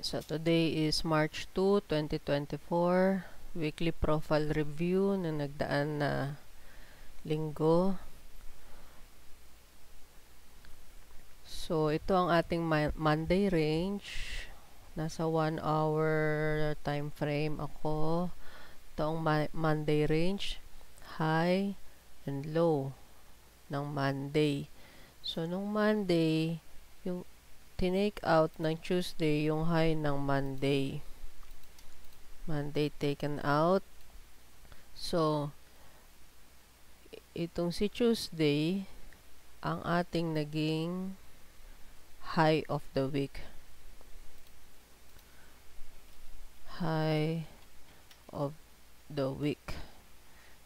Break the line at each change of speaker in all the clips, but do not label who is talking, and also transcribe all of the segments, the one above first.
So today is March 2, 2024. Weekly profile review na nagdaan na linggo. So ito ang ating Monday range. Nasa 1 hour time frame ako. Ito ang Monday range, high and low ng Monday. So nung Monday, yung tinake out ng Tuesday yung high ng Monday. Monday taken out. So, itong si Tuesday, ang ating naging high of the week. High of the week.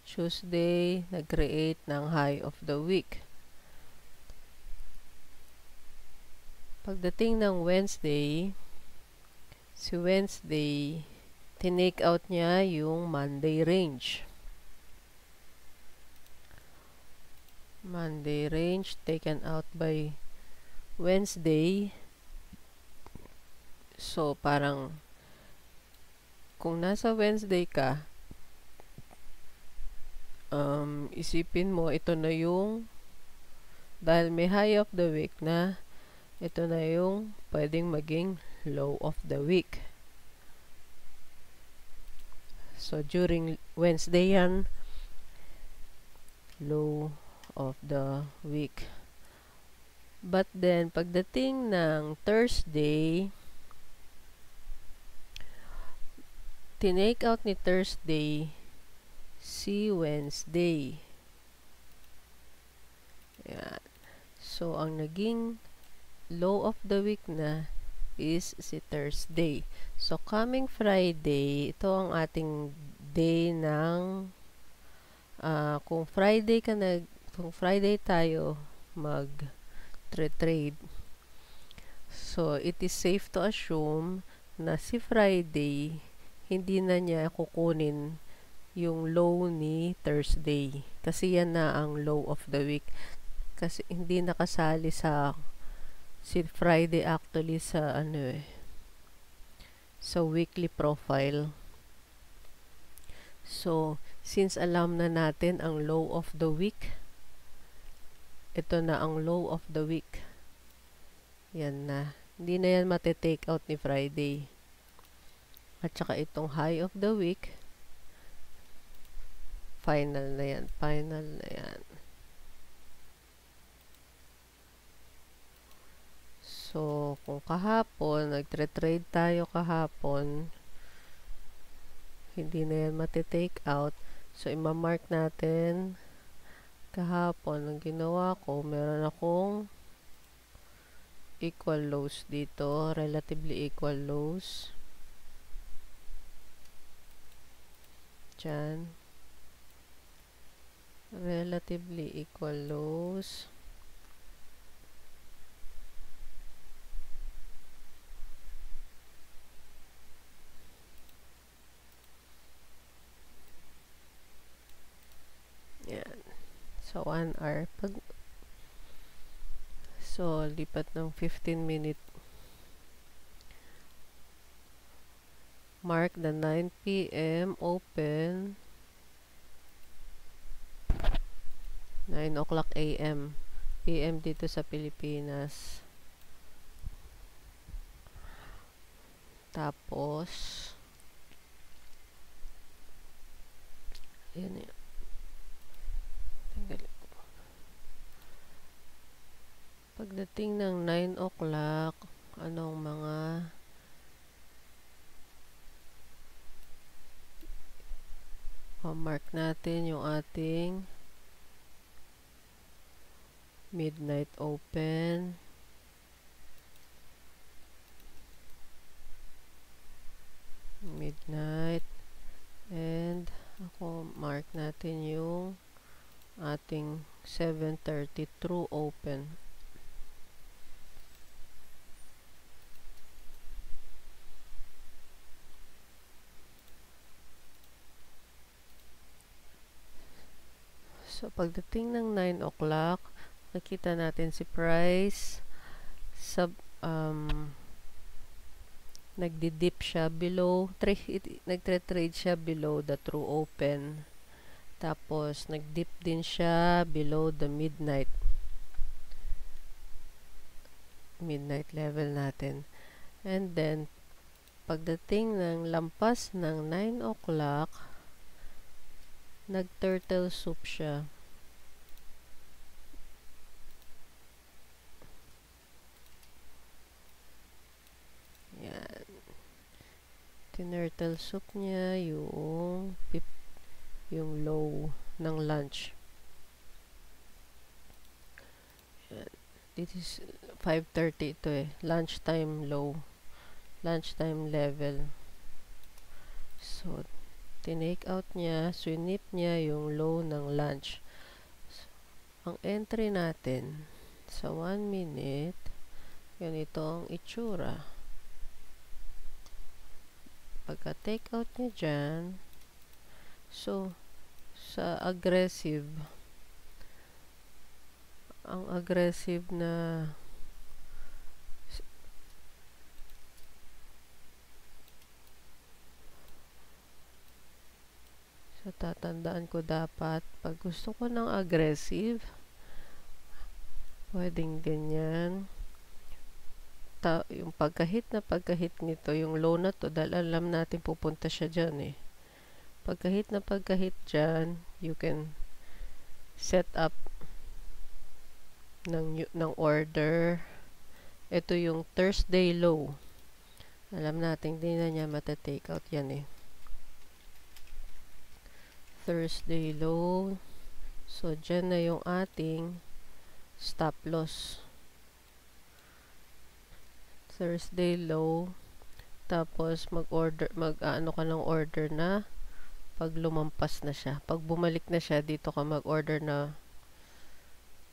Tuesday, nag-create ng high of the week. Pagdating ng Wednesday, si Wednesday, tinake out niya yung Monday range. Monday range taken out by Wednesday. So, parang kung nasa Wednesday ka, isipin mo, ito na yung, dahil may high of the week na, ito na yung pwedeng maging low of the week. So, during Wednesday yan, low of the week. But then, pagdating ng Thursday, tinake out ni Thursday si Wednesday. Ayan. So, ang naging low of the week na is si Thursday. So, coming Friday, ito ang ating day ng kung Friday tayo mag-trade. So, it is safe to assume na si Friday, hindi na niya kukunin yung low ni Thursday. Kasi yan na ang low of the week. Kasi hindi nakasali sa si Friday actually sa sa weekly profile. So, since alam na natin ang low of the week, ito na ang low of the week. Yan na. Hindi na yan matitake out ni Friday. At saka itong high of the week, final na yan. Final na yan. So, kung kahapon, nagtre-trade tayo kahapon, hindi na yan matitake out. So, imamark natin kahapon. Ang ginawa ko, meron akong equal lows dito. Relatively equal lows. Diyan. Relatively equal lows. Yan. So, 1 hour. So, lipat ng 15 minute. Mark the 9 p.m. open. 9 o'clock a.m. p.m. dito sa Pilipinas. Tapos, yan yan. Pagdating ng 9 o'clock, anong mga mark natin yung ating midnight open. Midnight. And ako mark natin yung ating 7:30 true open. So, pagdating ng 9 o'clock, nakita natin si price sub nagdi-dip siya below, nagtre-trade siya below the true open. Tapos, nag-dip din siya below the midnight level natin. And then, pagdating ng lampas ng 9 o'clock, nag-turtle soup siya. Yan. Tinurtle soup niya yung low ng lunch. Yan. This is 5:30 ito eh. Lunchtime low. Lunchtime level. So, tinake out niya, swinip niya yung low ng lunch. So, ang entry natin sa 1 minute, ganito ang itsura. Pagka take out niya dyan, so, sa aggressive, ang aggressive na so, tatandaan ko dapat, pag gusto ko ng aggressive, pwedeng ganyan. Yung pagkahit nito, yung low na to, dahil alam natin pupunta siya dyan eh. Pagkahit dyan, you can set up ng order. Ito yung Thursday low. Alam natin, hindi na niya mata-take out yan eh. Thursday low. So, dyan na yung ating stop loss. Thursday low. Tapos, mag-ano ka ng order na pag lumampas na siya. Pag bumalik na siya, dito ka mag-order na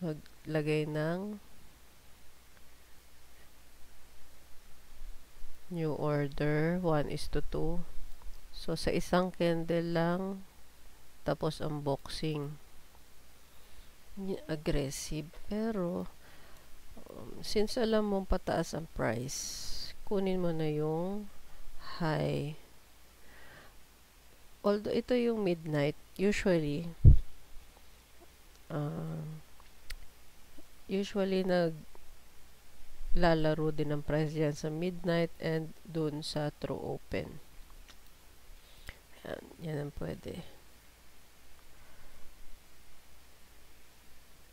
maglagay ng new order 1:2. So, sa isang candle lang, tapos unboxing. Aggressive. Pero, since alam mong pataas ang price, kunin mo na yung high. Although ito yung midnight, usually naglalaro din ng price dyan sa midnight and dun sa true open. Yan ang pwede.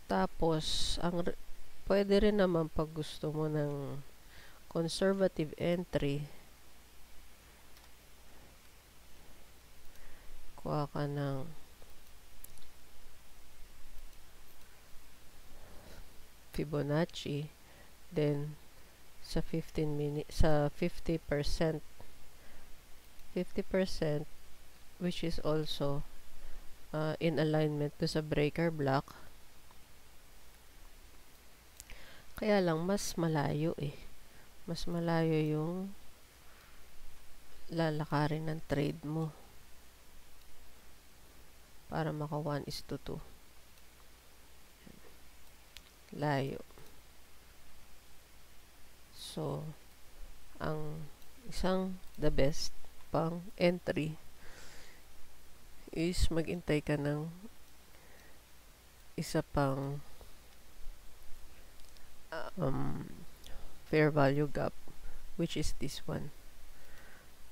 Tapos, pwede rin naman pag gusto mo ng conservative entry, kuha ka ng Fibonacci, then sa 50%, which is also in alignment to sa breaker block. Kaya lang, mas malayo eh. Mas malayo yung lalakarin ng trade mo para maka 1:2. Layo. So, the best pang entry is magintay ka ng isa pang fair value gap, which is this one.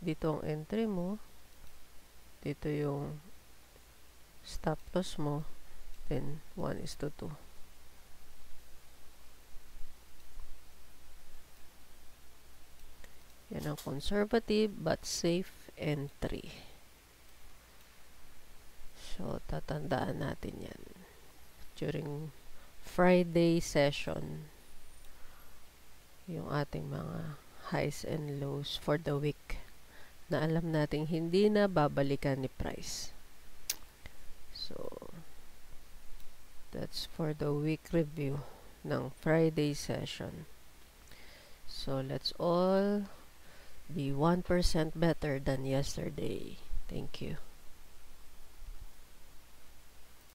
Dito ang entry mo, dito yung stop loss mo, then 1:2. Yan ang conservative but safe entry. So, tatandaan natin yan during Friday session, yung ating mga highs and lows for the week na alam nating hindi na babalikan ni price. So, that's for the week review ng Friday session. So, let's all be 1% better than yesterday. Thank you.